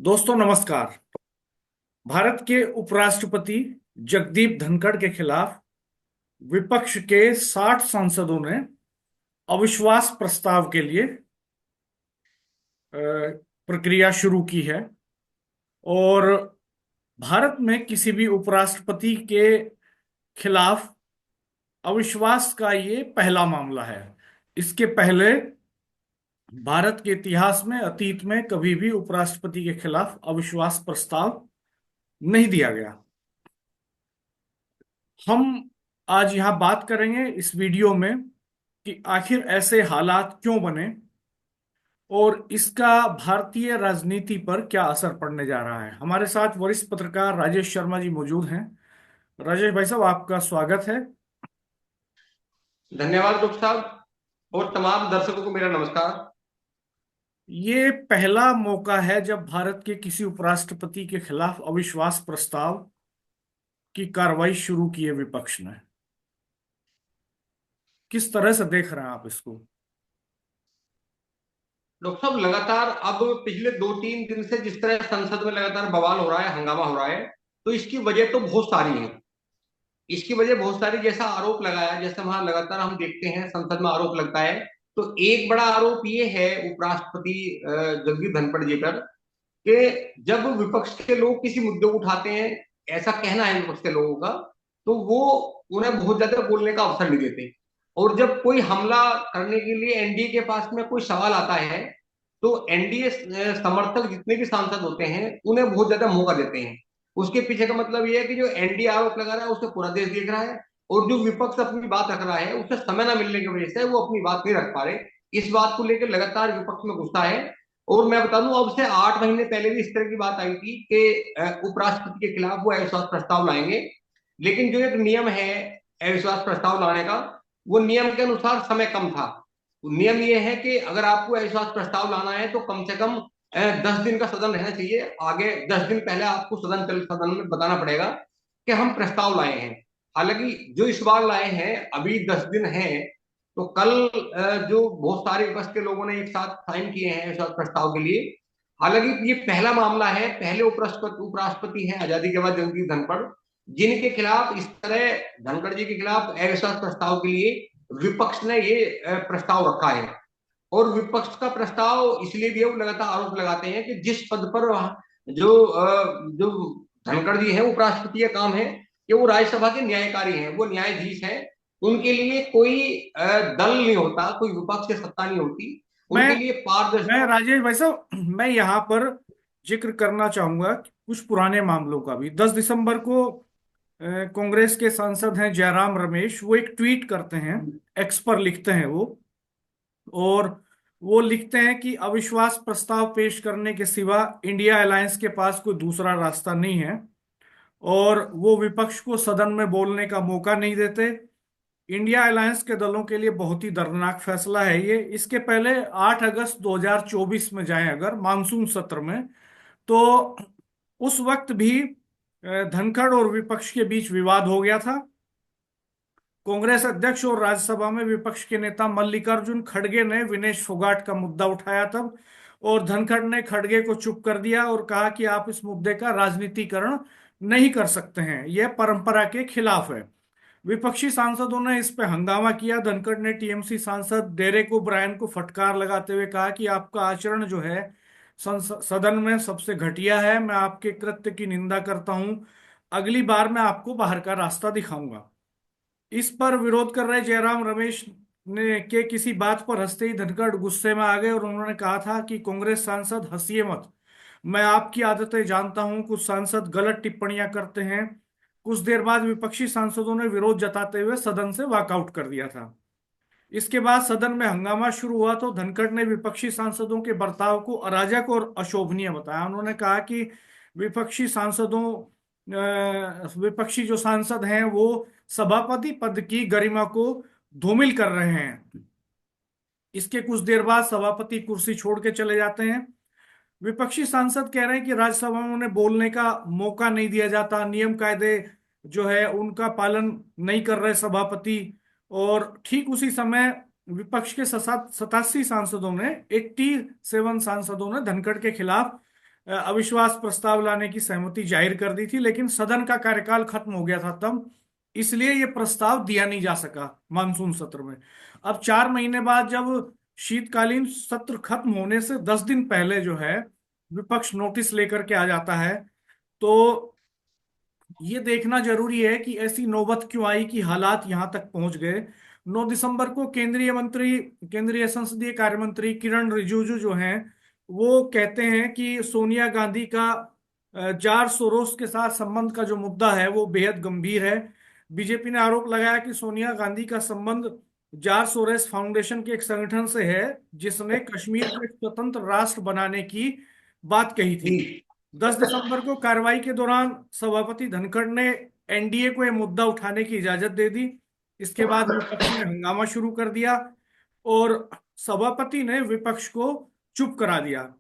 दोस्तों नमस्कार। भारत के उपराष्ट्रपति जगदीप धनखड़ के खिलाफ विपक्ष के 60 सांसदों ने अविश्वास प्रस्ताव के लिए प्रक्रिया शुरू की है। और भारत में किसी भी उपराष्ट्रपति के खिलाफ अविश्वास का ये पहला मामला है। इसके पहले भारत के इतिहास में अतीत में कभी भी उपराष्ट्रपति के खिलाफ अविश्वास प्रस्ताव नहीं दिया गया। हम आज यहाँ बात करेंगे इस वीडियो में कि आखिर ऐसे हालात क्यों बने और इसका भारतीय राजनीति पर क्या असर पड़ने जा रहा है। हमारे साथ वरिष्ठ पत्रकार राजेश शर्मा जी मौजूद हैं। राजेश भाई साहब, आपका स्वागत है। धन्यवाद डॉक्टर साहब और तमाम दर्शकों को मेरा नमस्कार। ये पहला मौका है जब भारत के किसी उपराष्ट्रपति के खिलाफ अविश्वास प्रस्ताव की कार्रवाई शुरू की है विपक्ष ने। किस तरह से देख रहे हैं आप इसको? डॉक्टर साहब लगातार अब पिछले 2-3 दिन से जिस तरह संसद में लगातार बवाल हो रहा है, हंगामा हो रहा है, तो इसकी वजह तो बहुत सारी है। इसकी वजह बहुत सारी, जैसा आरोप लगाया, जैसे वहां लगातार हम देखते हैं संसद में आरोप लगता है। तो एक बड़ा आरोप ये है उपराष्ट्रपति जगदीप धनखड़ जी पर कि जब विपक्ष के लोग किसी मुद्दे को उठाते हैं, ऐसा कहना है विपक्ष के लोगों का, तो वो उन्हें बहुत ज्यादा बोलने का अवसर नहीं देते। और जब कोई हमला करने के लिए एनडीए के पास में कोई सवाल आता है, तो एनडीए समर्थक जितने भी सांसद होते हैं उन्हें बहुत ज्यादा मौका देते हैं। उसके पीछे का मतलब ये है कि जो एनडीए आरोप लगा रहा है उसे पूरा देश देख रहा है, और जो विपक्ष अपनी बात रख रहा है उसे समय ना मिलने की वजह से वो अपनी बात नहीं रख पा रहे। इस बात को लेकर लगातार विपक्ष में गुस्सा है। और मैं बता दूं, अब से 8 महीने पहले भी इस तरह की बात आई थी कि उपराष्ट्रपति के खिलाफ वो अविश्वास प्रस्ताव लाएंगे। लेकिन जो एक नियम है अविश्वास प्रस्ताव लाने का, वो नियम के अनुसार समय कम था। नियम ये है कि अगर आपको अविश्वास प्रस्ताव लाना है तो कम से कम 10 दिन का सदन रहना चाहिए। आगे 10 दिन पहले आपको सदन में बताना पड़ेगा कि हम प्रस्ताव लाए हैं। हालांकि जो इस बार लाए हैं अभी 10 दिन है, तो कल जो बहुत सारे विपक्ष के लोगों ने एक साथ साइन किए हैं अविश्वास प्रस्ताव के लिए। हालांकि ये पहला मामला है, पहले उपराष्ट्रपति उपराष्ट्रपति हैं आजादी के बाद जगदीप धनखड़, जिनके खिलाफ इस तरह, धनखड़ जी के खिलाफ अविश्वास प्रस्ताव के लिए विपक्ष ने ये प्रस्ताव रखा है। और विपक्ष का प्रस्ताव इसलिए भी है, वो लगातार आरोप लगाते हैं कि जिस पद पर जो धनखड़ जी है उपराष्ट्रपति का काम है कि वो राज्यसभा के न्यायकारी हैं, वो न्यायाधीश हैं। उनके लिए कोई दल नहीं होता, कोई विपक्ष की सत्ता नहीं होती। मैं उनके लिए मैं पारदर्शिता। राजेश भाई साहब, मैं यहाँ पर जिक्र करना चाहूंगा कि कुछ पुराने मामलों का भी। 10 दिसंबर को कांग्रेस के सांसद हैं जयराम रमेश, वो एक ट्वीट करते हैं। एक्स पर लिखते हैं वो, और वो लिखते हैं कि अविश्वास प्रस्ताव पेश करने के सिवा इंडिया अलायंस के पास कोई दूसरा रास्ता नहीं है, और वो विपक्ष को सदन में बोलने का मौका नहीं देते। इंडिया अलायंस के दलों के लिए बहुत ही दर्दनाक फैसला है ये। इसके पहले 8 अगस्त 2024 में जाएं अगर मानसून सत्र में, तो उस वक्त भी धनखड़ और विपक्ष के बीच विवाद हो गया था। कांग्रेस अध्यक्ष और राज्यसभा में विपक्ष के नेता मल्लिकार्जुन खड़गे ने विनेश फोगाट का मुद्दा उठाया तब, और धनखड़ ने खड़गे को चुप कर दिया और कहा कि आप इस मुद्दे का राजनीतिकरण नहीं कर सकते हैं, यह परंपरा के खिलाफ है। विपक्षी सांसदों ने इस पे हंगामा किया। धनखड़ ने टीएमसी सांसद डेरेक ओब्रायन को फटकार लगाते हुए कहा कि आपका आचरण जो है सदन में सबसे घटिया है। मैं आपके कृत्य की निंदा करता हूं। अगली बार मैं आपको बाहर का रास्ता दिखाऊंगा। इस पर विरोध कर रहे जयराम रमेश ने के किसी बात पर हंसते ही धनखड़ गुस्से में आ गए और उन्होंने कहा था कि कांग्रेस सांसद हंसिए मत, मैं आपकी आदतें जानता हूं, कुछ सांसद गलत टिप्पणियां करते हैं। कुछ देर बाद विपक्षी सांसदों ने विरोध जताते हुए सदन से वॉकआउट कर दिया था। इसके बाद सदन में हंगामा शुरू हुआ तो धनखड़ ने विपक्षी सांसदों के बर्ताव को अराजक और अशोभनीय बताया। उन्होंने कहा कि विपक्षी सांसदों विपक्षी जो सांसद हैं वो सभापति पद की गरिमा को धूमिल कर रहे हैं। इसके कुछ देर बाद सभापति कुर्सी छोड़ के चले जाते हैं। विपक्षी सांसद कह रहे हैं कि राज्यसभा में उन्हें बोलने का मौका नहीं दिया जाता, नियम कायदे जो है उनका पालन नहीं कर रहे सभापति। और ठीक उसी समय विपक्ष के 87 सांसदों ने 87 सांसदों ने धनखड़ के खिलाफ अविश्वास प्रस्ताव लाने की सहमति जाहिर कर दी थी, लेकिन सदन का कार्यकाल खत्म हो गया था तब, इसलिए ये प्रस्ताव दिया नहीं जा सका मानसून सत्र में। अब 4 महीने बाद जब शीतकालीन सत्र खत्म होने से 10 दिन पहले जो है विपक्ष नोटिस लेकर के आ जाता है, तो ये देखना जरूरी है कि ऐसी नौबत क्यों आई कि हालात यहां तक पहुंच गए। 9 दिसंबर को केंद्रीय संसदीय कार्य मंत्री किरण रिजिजू जो हैं, वो कहते हैं कि सोनिया गांधी का जॉर्ज सोरोस के साथ संबंध का जो मुद्दा है वो बेहद गंभीर है। बीजेपी ने आरोप लगाया कि सोनिया गांधी का संबंध जॉर्ज सोरोस फाउंडेशन के एक संगठन से है, जिसने कश्मीर को एक स्वतंत्र राष्ट्र बनाने की बात कही थी। जी 10 दिसंबर को कार्रवाई के दौरान सभापति धनखड़ ने एनडीए को यह मुद्दा उठाने की इजाजत दे दी। इसके बाद विपक्ष ने हंगामा शुरू कर दिया और सभापति ने विपक्ष को चुप करा दिया।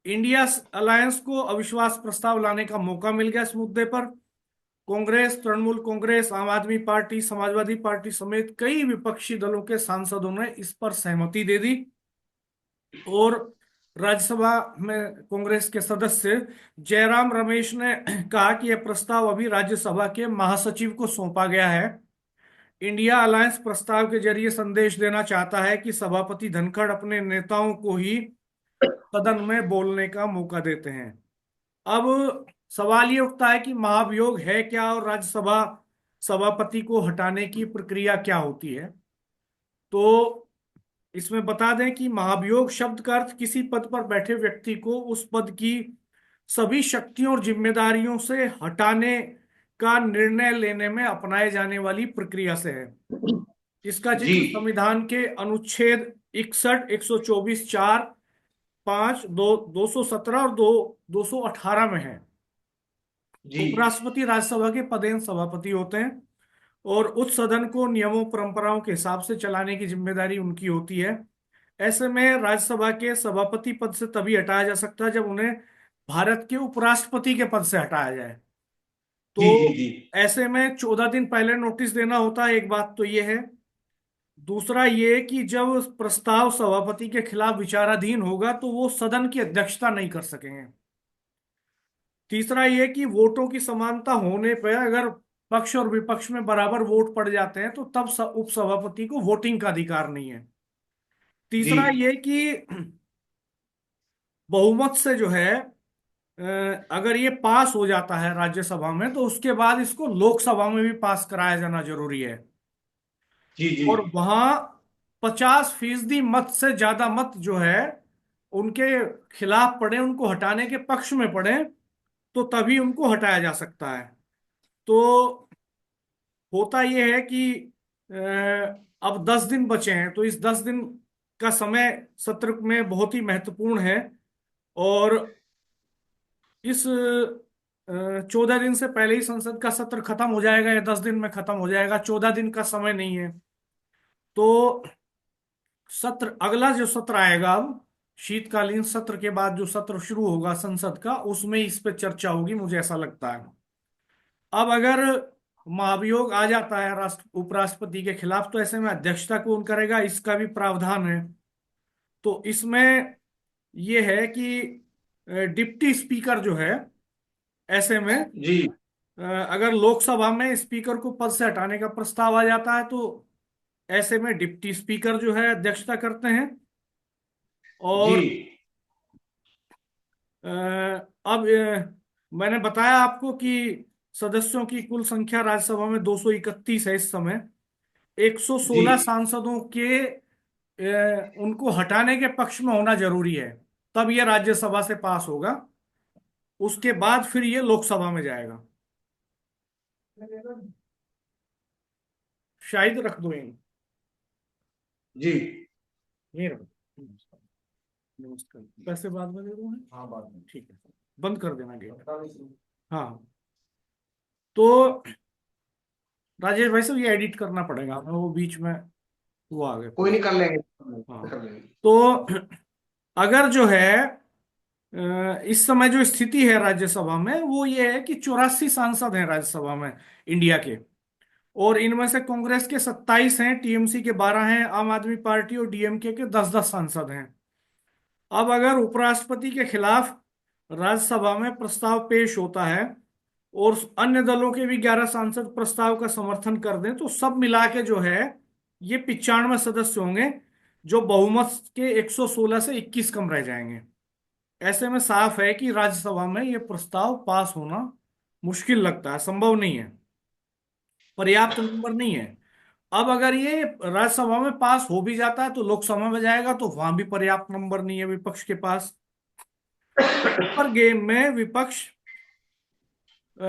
इंडिया अलायंस को अविश्वास प्रस्ताव लाने का मौका मिल गया इस मुद्दे पर। कांग्रेस, तृणमूल कांग्रेस, आम आदमी पार्टी, समाजवादी पार्टी समेत कई विपक्षी दलों के सांसदों ने इस पर सहमति दे दी और राज्यसभा में कांग्रेस के सदस्य जयराम रमेश ने कहा कि यह प्रस्ताव अभी राज्यसभा के महासचिव को सौंपा गया है। इंडिया अलायंस प्रस्ताव के जरिए संदेश देना चाहता है कि सभापति धनखड़ अपने नेताओं को ही सदन में बोलने का मौका देते हैं। अब सवाल ये उठता है कि महाभियोग है क्या और राज्यसभा सभापति को हटाने की प्रक्रिया क्या होती है। तो इसमें बता दें कि महाभियोग शब्द का अर्थ किसी पद पर बैठे व्यक्ति को उस पद की सभी शक्तियों और जिम्मेदारियों से हटाने का निर्णय लेने में अपनाए जाने वाली प्रक्रिया से है। इसका जी जिक्र संविधान के अनुच्छेद 61, 124, 4, 5, 217 और 218 में है। जी उपराष्ट्रपति राज्यसभा के पदेन सभापति होते हैं और उच्च सदन को नियमों परंपराओं के हिसाब से चलाने की जिम्मेदारी उनकी होती है। ऐसे में राज्यसभा के सभापति पद से तभी हटाया जा सकता है जब उन्हें भारत के उपराष्ट्रपति के पद से हटाया जाए। जी जी तो जी ऐसे में 14 दिन पहले नोटिस देना होता है, एक बात तो ये है। दूसरा ये कि जब प्रस्ताव सभापति के खिलाफ विचाराधीन होगा तो वो सदन की अध्यक्षता नहीं कर सकेंगे। तीसरा ये कि वोटों की समानता होने पर अगर पक्ष और विपक्ष में बराबर वोट पड़ जाते हैं तो तब उपसभापति को वोटिंग का अधिकार नहीं है। जी तीसरा ये कि बहुमत से जो है अगर ये पास हो जाता है राज्यसभा में तो उसके बाद इसको लोकसभा में भी पास कराया जाना जरूरी है। जी जी और वहां 50% मत से ज्यादा मत जो है उनके खिलाफ पड़े, उनको हटाने के पक्ष में पड़े, तो तभी उनको हटाया जा सकता है। तो होता यह है कि अब 10 दिन बचे हैं, तो इस 10 दिन का समय सत्र में बहुत ही महत्वपूर्ण है। और इस 14 दिन से पहले ही संसद का सत्र खत्म हो जाएगा या 10 दिन में खत्म हो जाएगा, 14 दिन का समय नहीं है। तो अगला जो सत्र आएगा अब शीतकालीन सत्र के बाद जो सत्र शुरू होगा संसद का, उसमें इस पे चर्चा होगी, मुझे ऐसा लगता है। अब अगर महाभियोग आ जाता है राष्ट्र उपराष्ट्रपति के खिलाफ तो ऐसे में अध्यक्षता कौन करेगा, इसका भी प्रावधान है। तो इसमें यह है कि डिप्टी स्पीकर जो है, ऐसे में जी अगर लोकसभा में स्पीकर को पद से हटाने का प्रस्ताव आ जाता है तो ऐसे में डिप्टी स्पीकर जो है अध्यक्षता करते हैं। जी और अब मैंने बताया आपको कि सदस्यों की कुल संख्या राज्यसभा में 231 है इस समय। जी 116 सांसदों के उनको हटाने के पक्ष में होना जरूरी है, तब यह राज्यसभा से पास होगा। उसके बाद फिर ये लोकसभा में जाएगा। शायद रख दो यहीं, जी यहीं रख दो। नमस्कार, पैसे बाद में दे दूँ? हाँ बाद में, ठीक है। बंद कर देना गेट। हाँ, तो राजेश भाई साहब ये एडिट करना पड़ेगा, हमें वो बीच में वो आ गए कोई कुछ। नहीं, कर लेंगे हाँ, कर लेंगे। तो अगर जो है इस समय जो स्थिति है राज्यसभा में वो ये है कि 84 सांसद हैं राज्यसभा में इंडिया के, और इनमें से कांग्रेस के 27 हैं, टीएमसी के 12 हैं, आम आदमी पार्टी और डीएमके के 10-10 सांसद हैं। अब अगर उपराष्ट्रपति के खिलाफ राज्यसभा में प्रस्ताव पेश होता है और अन्य दलों के भी 11 सांसद प्रस्ताव का समर्थन कर दें, तो सब मिला के जो है ये 95 सदस्य होंगे, जो बहुमत के 116 से 21 कम रह जाएंगे। ऐसे में साफ है कि राज्यसभा में ये प्रस्ताव पास होना मुश्किल लगता है, संभव नहीं है, पर्याप्त नंबर नहीं है। अब अगर ये राज्यसभा में पास हो भी जाता है तो लोकसभा में जाएगा तो वहां भी पर्याप्त नंबर नहीं है विपक्ष के पास। पर गेम में विपक्ष अ,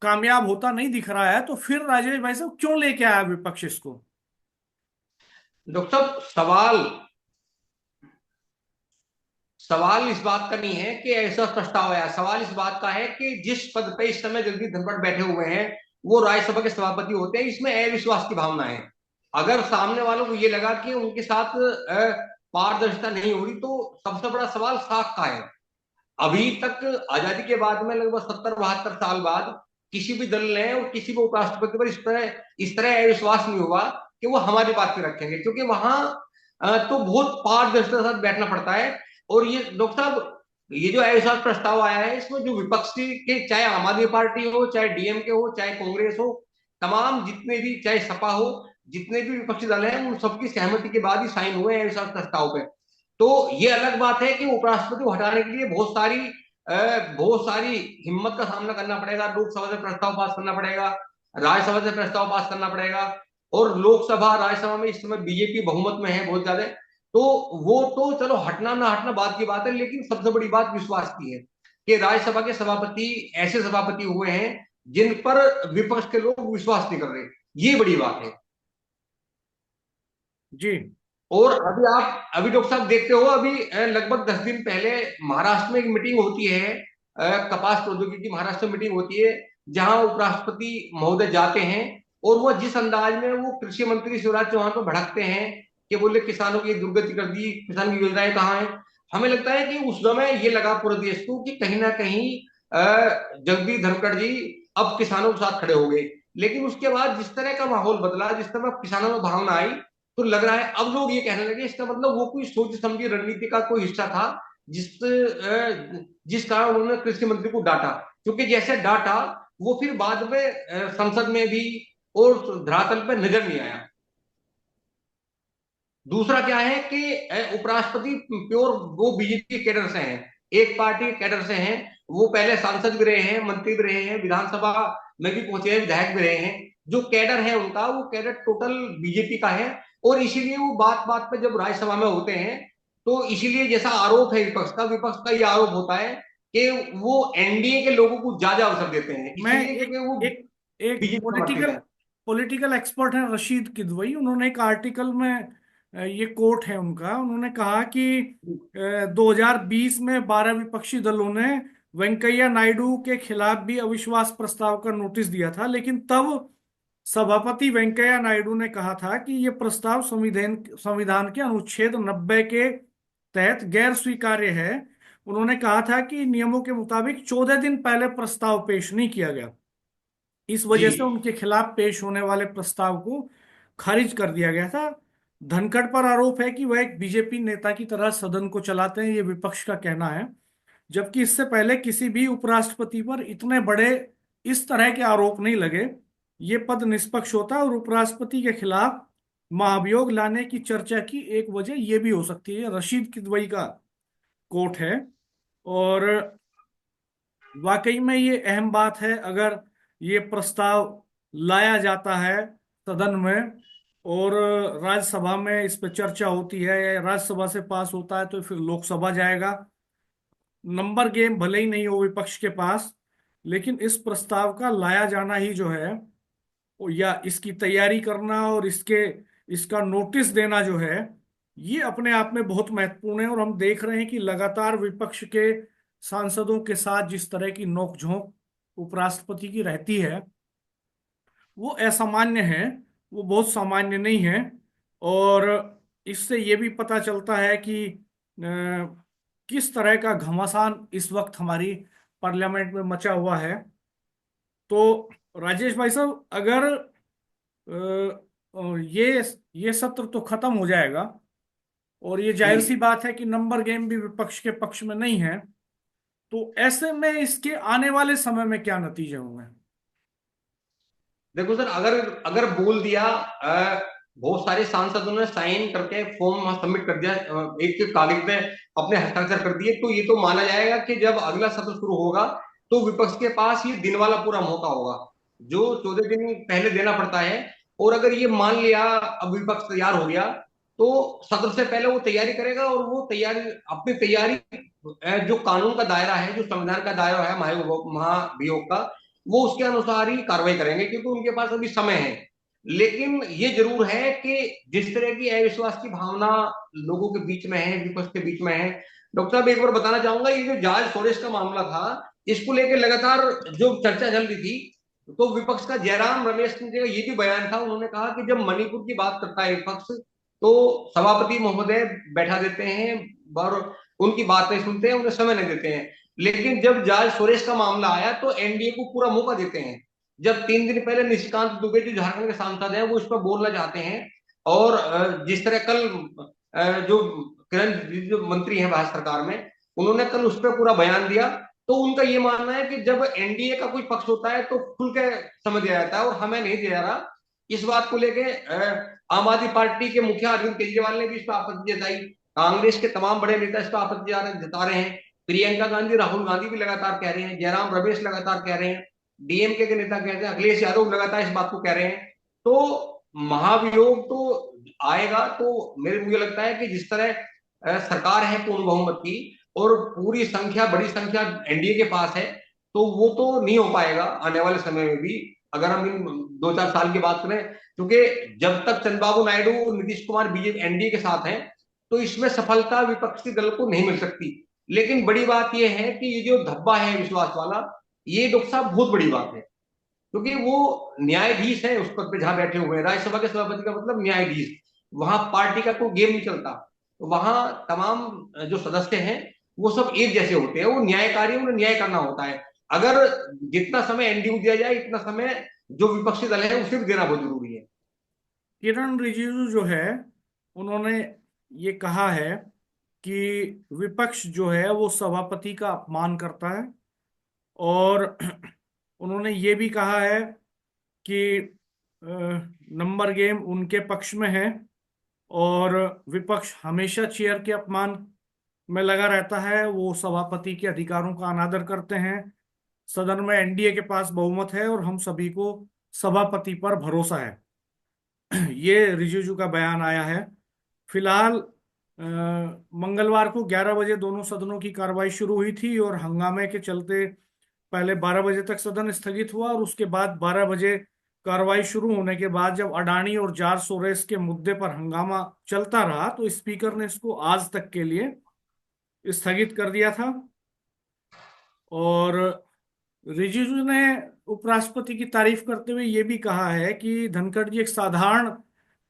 कामयाब होता नहीं दिख रहा है, तो फिर राजेश भाई साहब क्यों लेके आया विपक्ष इसको? डॉक्टर साहब, सवाल सवाल इस बात का नहीं है कि ऐसा प्रस्ताव आया। सवाल इस बात का है कि जिस पद पे इस समय जगदीप धनखड़ बैठे हुए हैं, वो राज्यसभा के सभापति होते हैं। इसमें अविश्वास की भावना है। अगर सामने वालों को ये लगा कि उनके साथ पारदर्शिता नहीं हो रही, तो सबसे बड़ा सवाल साख का है। अभी तक आजादी के बाद में लगभग 70-72 साल बाद किसी भी दल ने और किसी भी उपराष्ट्रपति पर इस तरह अविश्वास नहीं हुआ कि वो हमारी बात पे रखेंगे, क्योंकि वहां तो बहुत पारदर्शिता के साथ बैठना पड़ता है। और ये डॉक्टर साहब, ये जो अविश्वास प्रस्ताव आया है, इसमें जो विपक्षी के, चाहे आम आदमी पार्टी हो, चाहे डीएमके हो, चाहे कांग्रेस हो, तमाम जितने भी, चाहे सपा हो, जितने भी विपक्षी दल हैं, उन सबकी सहमति के बाद ही साइन हुए हैं अविश्वास प्रस्ताव पे। तो ये अलग बात है कि उपराष्ट्रपति को हटाने के लिए बहुत सारी हिम्मत का सामना करना पड़ेगा। लोकसभा से प्रस्ताव पास करना पड़ेगा, राज्यसभा से प्रस्ताव पास करना पड़ेगा। और लोकसभा राज्यसभा में इस समय बीजेपी बहुमत में है बहुत ज्यादा। तो वो तो चलो, हटना ना हटना बात की बात है, लेकिन सबसे बड़ी बात विश्वास की है कि राज्यसभा के सभापति ऐसे सभापति हुए हैं जिन पर विपक्ष के लोग विश्वास नहीं कर रहे। ये बड़ी बात है। जी। और अभी डॉक्टर साहब देखते हो, अभी लगभग 10 दिन पहले महाराष्ट्र में एक मीटिंग होती है, कपास प्रौद्योगिकी महाराष्ट्र में मीटिंग होती है, जहां उपराष्ट्रपति महोदय जाते हैं। और वो जिस अंदाज में वो कृषि मंत्री शिवराज चौहान को भड़कते हैं कि बोले किसानों की दुर्गति कर दी, किसान की योजनाएं कहाँ हैं। हमें लगता है कि उस समय ये लगा पूरे देश को कि कहीं ना कहीं जगदीप धनखड़ जी अब किसानों के साथ खड़े हो गए। लेकिन उसके बाद जिस तरह का माहौल बदला, जिस तरह किसानों में भावना आई, तो लग रहा है अब लोग ये कहने लगे इसका मतलब वो कोई सोच समझी रणनीति का कोई हिस्सा था, जिस कारण उन्होंने कृषि मंत्री को डांटा। क्योंकि जैसे डांटा, वो फिर बाद में संसद में भी और धरातल पर नजर नहीं आया। दूसरा क्या है कि उपराष्ट्रपति प्योर वो बीजेपी कैडर से हैं, एक पार्टी कैडर से हैं। वो पहले सांसद भी रहे हैं, मंत्री भी रहे हैं, विधानसभा में भी पहुंचे हैं, विधायक भी रहे हैं। जो कैडर है उनका, वो कैडर टोटल बीजेपी का है। और इसीलिए वो बात बात पे जब राज्यसभा में होते हैं, तो इसीलिए जैसा आरोप है विपक्ष का ये आरोप होता है कि वो एनडीए के लोगों को ज्यादा अवसर देते हैं, मैं इसीलिए क्योंकि एक वो एक एक बीजेपी समर्थित पॉलिटिकल है। पॉलिटिकल एक्सपर्ट हैं रशीद किदवई, उन्होंने एक आर्टिकल में ये कोट है उनका, उन्होंने कहा कि 2020 में 12 विपक्षी दलों ने वेंकैया नायडू के खिलाफ भी अविश्वास प्रस्ताव का नोटिस दिया था, लेकिन तब सभापति वेंकैया नायडू ने कहा था कि ये प्रस्ताव संविधान संविधान के अनुच्छेद 90 के तहत गैर स्वीकार्य है। उन्होंने कहा था कि नियमों के मुताबिक 14 दिन पहले प्रस्ताव पेश नहीं किया गया, इस जी। वजह से उनके खिलाफ पेश होने वाले प्रस्ताव को खारिज कर दिया गया था। धनखड़ पर आरोप है कि वह एक बीजेपी नेता की तरह सदन को चलाते हैं, ये विपक्ष का कहना है। जबकि इससे पहले किसी भी उपराष्ट्रपति पर इतने बड़े इस तरह के आरोप नहीं लगे। ये पद निष्पक्ष होता है और उपराष्ट्रपति के खिलाफ महाभियोग लाने की चर्चा की एक वजह यह भी हो सकती है। रशीद किदवई का कोट है। और वाकई में ये अहम बात है, अगर ये प्रस्ताव लाया जाता है सदन में और राज्यसभा में इस पर चर्चा होती है, या राज्यसभा से पास होता है तो फिर लोकसभा जाएगा। नंबर गेम भले ही नहीं हो विपक्ष के पास, लेकिन इस प्रस्ताव का लाया जाना ही जो है, या इसकी तैयारी करना और इसका नोटिस देना जो है, ये अपने आप में बहुत महत्वपूर्ण है। और हम देख रहे हैं कि लगातार विपक्ष के सांसदों के साथ जिस तरह की नोकझोंक उपराष्ट्रपति की रहती है, वो असामान्य है, वो बहुत सामान्य नहीं है। और इससे ये भी पता चलता है कि किस तरह का घमासान इस वक्त हमारी पार्लियामेंट में मचा हुआ है। तो राजेश भाई साहब, अगर ये सत्र तो खत्म हो जाएगा, और ये जाहिर सी जी। बात है कि नंबर गेम भी विपक्ष के पक्ष में नहीं है, तो ऐसे में इसके आने वाले समय में क्या नतीजे होंगे? देखो सर, अगर अगर बोल दिया, बहुत सारे सांसदों ने साइन करके फॉर्म सबमिट कर दिया, एक कागज पे अपने हस्ताक्षर कर दिए, तो ये तो माना जाएगा कि जब अगला सत्र शुरू होगा तो विपक्ष के पास ये दिन वाला पूरा मौका होगा, जो 14 दिन पहले देना पड़ता है। और अगर ये मान लिया अब विपक्ष तैयार हो गया, तो सत्र से पहले वो तैयारी करेगा, और वो तैयारी, अपनी तैयारी, जो कानून का दायरा है, जो संविधान का दायरा है महाभियोग का, वो उसके अनुसार ही कार्रवाई करेंगे, क्योंकि उनके पास अभी समय है। लेकिन ये जरूर है कि जिस तरह की अविश्वास की भावना लोगों के बीच में है, विपक्ष के बीच में है, डॉक्टर साहब एक बार बताना चाहूंगा, ये जो जॉर्ज सोरेस का मामला था, इसको लेकर लगातार जो चर्चा चल रही थी, तो विपक्ष का जयराम रमेश ने का ये भी बयान था, उन्होंने कहा कि जब मणिपुर की बात करता है विपक्ष, तो सभापति महोदय बैठा देते हैं और उनकी बातें सुनते हैं, उन्हें समय नहीं देते हैं। लेकिन जब जॉर्ज सोरेस का मामला आया तो एनडीए को पूरा मौका देते हैं। जब 3 दिन पहले निशिकांत दुबे जो झारखंड के सांसद हैं वो इस पर बोलना चाहते हैं, और जिस तरह कल जो किरण रिजिजू जो मंत्री हैं भारत सरकार में, उन्होंने कल उस पर पूरा बयान दिया। तो उनका ये मानना है कि जब एनडीए का कोई पक्ष होता है तो खुल के समय दिया जाता है, और हमें नहीं दिया जा रहा। इस बात को लेके आम आदमी पार्टी के मुखिया अरविंद केजरीवाल ने भी इस पर आपत्ति जताई, कांग्रेस के तमाम बड़े नेता इस पर आपत्ति जता रहे हैं, प्रियंका गांधी, राहुल गांधी भी लगातार कह रहे हैं, जयराम रमेश लगातार कह रहे हैं, डीएमके के नेता कहते हैं, अखिलेश यादव लगातार इस बात को कह रहे हैं। तो महाभियोग तो आएगा, तो मेरे मुझे लगता है कि जिस तरह सरकार है पूर्ण बहुमत की, और पूरी संख्या, बड़ी संख्या एनडीए के पास है, तो वो तो नहीं हो पाएगा आने वाले समय में भी, अगर हम इन 2-4 साल की बात करें। क्योंकि जब तक चंद्रबाबू नायडू और नीतीश कुमार बीजेपी एनडीए के साथ हैं, तो इसमें सफलता विपक्षी दल को नहीं मिल सकती। लेकिन बड़ी बात यह है कि ये जो धब्बा है विश्वास वाला, ये डॉक्टर साहब बहुत बड़ी बात है, क्योंकि वो न्यायाधीश है उस पद पे जहां बैठे हुए हैं, राज्यसभा के सभापति का मतलब न्यायाधीश। वहां पार्टी का कोई गेम नहीं चलता, वहां तमाम जो सदस्य हैं वो सब एक जैसे होते हैं, वो न्यायकारी, उन्हें न्याय करना होता है। अगर जितना समय एनडीए को दिया जाए, इतना समय जो विपक्षी दल है उसे भी देना बहुत जरूरी है। किरण रिजिजू जो है, उन्होंने ये कहा है कि विपक्ष जो है वो सभापति का अपमान करता है, और उन्होंने ये भी कहा है कि नंबर गेम उनके पक्ष में है, और विपक्ष हमेशा चेयर के अपमान में लगा रहता है, वो सभापति के अधिकारों का अनादर करते हैं। सदन में एनडीए के पास बहुमत है और हम सभी को सभापति पर भरोसा है। ये रिजिजू का बयान आया है। फिलहाल मंगलवार को 11 बजे दोनों सदनों की कार्रवाई शुरू हुई थी, और हंगामे के चलते पहले 12 बजे तक सदन स्थगित हुआ, और उसके बाद 12 बजे कार्रवाई शुरू होने के बाद जब अडानी और जॉर्ज सोरेस के मुद्दे पर हंगामा चलता रहा, तो स्पीकर ने इसको आज तक के लिए स्थगित कर दिया था। और रिजिजू ने उपराष्ट्रपति की तारीफ करते हुए ये भी कहा है कि धनखड़ जी एक साधारण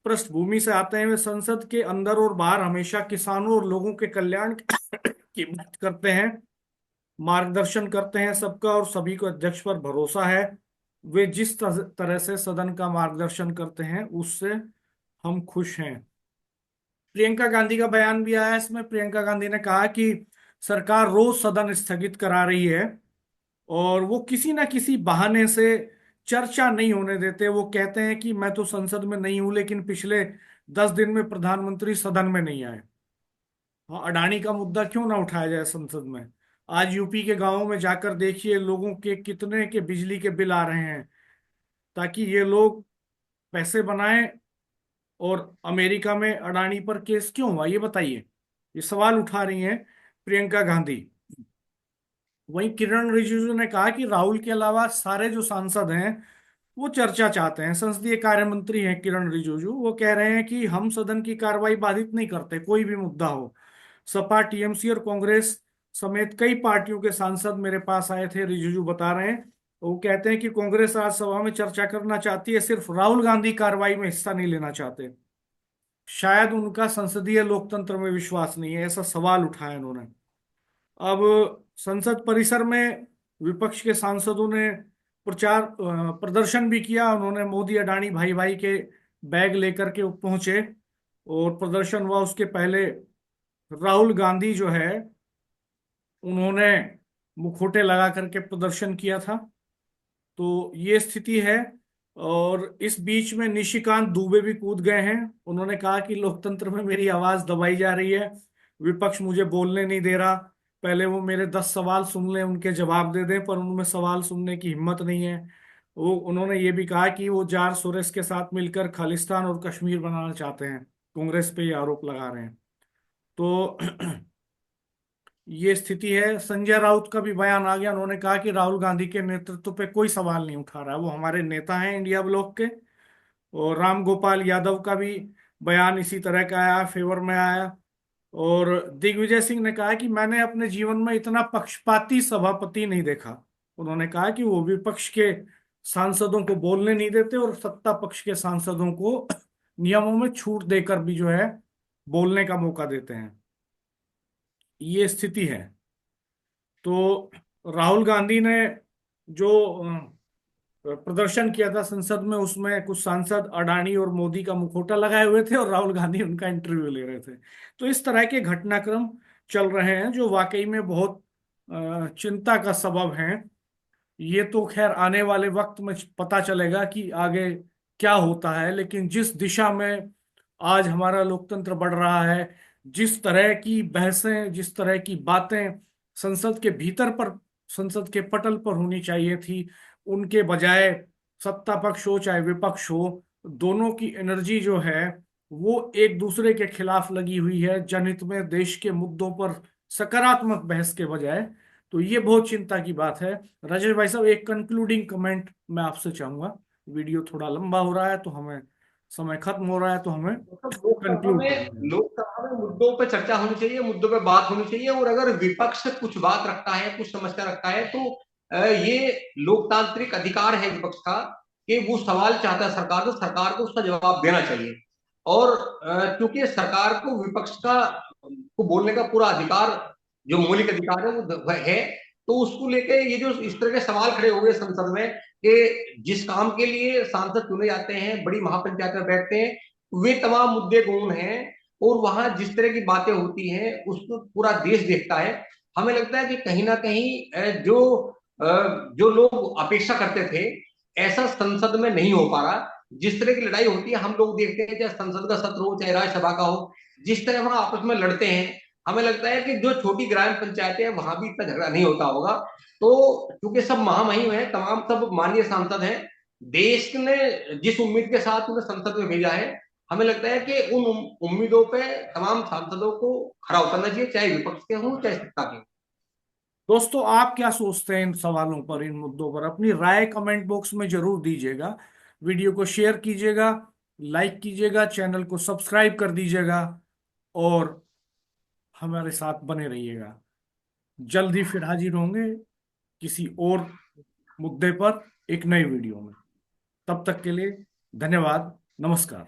पृष्ठभूमि से आते हैं, वे संसद के अंदर और बाहर हमेशा किसानों और लोगों के कल्याण की बात करते हैं, मार्गदर्शन करते हैं सबका, और सभी को अध्यक्ष पर भरोसा है। वे जिस तरह से सदन का मार्गदर्शन करते हैं उससे हम खुश हैं। प्रियंका गांधी का बयान भी आया इसमें। प्रियंका गांधी ने कहा कि सरकार रोज सदन स्थगित करा रही है, और वो किसी ना किसी बहाने से चर्चा नहीं होने देते। वो कहते हैं कि मैं तो संसद में नहीं हूं, लेकिन पिछले 10 दिन में प्रधानमंत्री सदन में नहीं आए। हाँ, अडानी का मुद्दा क्यों ना उठाया जाए संसद में? आज यूपी के गांवों में जाकर देखिए, लोगों के कितने के बिजली के बिल आ रहे हैं, ताकि ये लोग पैसे बनाएं। और अमेरिका में अडानी पर केस क्यों हुआ, ये बताइए। ये सवाल उठा रही हैं प्रियंका गांधी। वहीं किरण रिजिजू ने कहा कि राहुल के अलावा सारे जो सांसद हैं वो चर्चा चाहते हैं। संसदीय कार्य मंत्री हैं किरण रिजिजू, वो कह रहे हैं कि हम सदन की कार्रवाई बाधित नहीं करते, कोई भी मुद्दा हो। सपा, टीएमसी और कांग्रेस समेत कई पार्टियों के सांसद मेरे पास आए थे, रिजिजू बता रहे हैं। वो कहते हैं कि कांग्रेस आज सभा में चर्चा करना चाहती है, सिर्फ राहुल गांधी कार्रवाई में हिस्सा नहीं लेना चाहते। शायद उनका संसदीय लोकतंत्र में विश्वास नहीं है, ऐसा सवाल उठाया उन्होंने। अब संसद परिसर में विपक्ष के सांसदों ने प्रदर्शन भी किया। उन्होंने मोदी अडानी भाई भाई के बैग लेकर के पहुंचे, और प्रदर्शन हुआ। उसके पहले राहुल गांधी जो है, उन्होंने मुखौटे लगा करके प्रदर्शन किया था। तो ये स्थिति है। और इस बीच में निशिकांत दुबे भी कूद गए हैं। उन्होंने कहा कि लोकतंत्र में मेरी आवाज दबाई जा रही है, विपक्ष मुझे बोलने नहीं दे रहा। पहले वो मेरे 10 सवाल सुन लें, उनके जवाब दे दें, पर उनमें सवाल सुनने की हिम्मत नहीं है। वो उन्होंने ये भी कहा कि वो जार सोरेस के साथ मिलकर खालिस्तान और कश्मीर बनाना चाहते हैं। कांग्रेस पे ये आरोप लगा रहे हैं। तो ये स्थिति है। संजय राउत का भी बयान आ गया। उन्होंने कहा कि राहुल गांधी के नेतृत्व पे कोई सवाल नहीं उठा रहा है, वो हमारे नेता हैं इंडिया ब्लॉक के। और राम गोपाल यादव का भी बयान इसी तरह का आया, फेवर में आया। और दिग्विजय सिंह ने कहा कि मैंने अपने जीवन में इतना पक्षपाती सभापति नहीं देखा। उन्होंने कहा कि वो विपक्ष के सांसदों को बोलने नहीं देते और सत्ता पक्ष के सांसदों को नियमों में छूट देकर भी जो है बोलने का मौका देते हैं। ये स्थिति है। तो राहुल गांधी ने जो प्रदर्शन किया था संसद में, उसमें कुछ सांसद अडानी और मोदी का मुखौटा लगाए हुए थे और राहुल गांधी उनका इंटरव्यू ले रहे थे। तो इस तरह के घटनाक्रम चल रहे हैं जो वाकई में बहुत चिंता का सबब है। ये तो खैर आने वाले वक्त में पता चलेगा कि आगे क्या होता है, लेकिन जिस दिशा में आज हमारा लोकतंत्र बढ़ रहा है, जिस तरह की बहसें, जिस तरह की बातें संसद के भीतर पर, संसद के पटल पर होनी चाहिए थी, उनके बजाय सत्ता पक्ष हो चाहे विपक्ष हो, दोनों की एनर्जी जो है वो एक दूसरे के खिलाफ लगी हुई है, जनहित में देश के मुद्दों पर सकारात्मक बहस के बजाय। तो ये बहुत चिंता की बात है। राजेश भाई साहब, एक कंक्लूडिंग कमेंट मैं आपसे चाहूंगा। वीडियो थोड़ा लंबा हो रहा है तो हमें, समय खत्म हो रहा है तो हमें मतलब कंक्लूड करना है। लोकसभा में मुद्दों पे चर्चा होनी चाहिए, मुद्दों पे बात होनी चाहिए। और अगर विपक्ष कुछ बात रखता है, कुछ समस्या रखता है, तो ये लोकतांत्रिक अधिकार है विपक्ष का कि वो सवाल चाहता है सरकार, तो सरकार को उसका जवाब देना चाहिए। और क्योंकि सरकार को विपक्ष का को बोलने का पूरा अधिकार, जो मौलिक अधिकार है वो है, तो उसको लेके ये जो इस तरह के सवाल खड़े हो गए संसद में कि जिस काम के लिए सांसद चुने जाते हैं, बड़ी महापंचायत में बैठते हैं, वे तमाम मुद्दे गौण हैं। और वहां जिस तरह की बातें होती हैं उसको पूरा देश देखता है। हमें लगता है कि कहीं ना कहीं जो लोग अपेक्षा करते थे, ऐसा संसद में नहीं हो पा रहा। जिस तरह की लड़ाई होती है हम लोग देखते हैं, चाहे संसद का सत्र हो चाहे राज्यसभा का हो, जिस तरह वहां आपस में लड़ते हैं, हमें लगता है कि जो छोटी ग्राम पंचायतें हैं वहां भी इतना झगड़ा नहीं होता होगा। तो क्योंकि सब महामहिम है, तमाम सब माननीय सांसद हैं, देश ने जिस उम्मीद के साथ उन्हें संसद में भेजा है, हमें लगता है कि उन उम्मीदों पे तमाम सांसदों को खरा उतरना चाहिए, चाहे विपक्ष के हों चाहे सत्ता के हों। दोस्तों, आप क्या सोचते हैं इन सवालों पर, इन मुद्दों पर? अपनी राय कमेंट बॉक्स में जरूर दीजिएगा। वीडियो को शेयर कीजिएगा, लाइक कीजिएगा, चैनल को सब्सक्राइब कर दीजिएगा और हमारे साथ बने रहिएगा। जल्द ही फिर हाजिर होंगे किसी और मुद्दे पर एक नई वीडियो में। तब तक के लिए धन्यवाद, नमस्कार।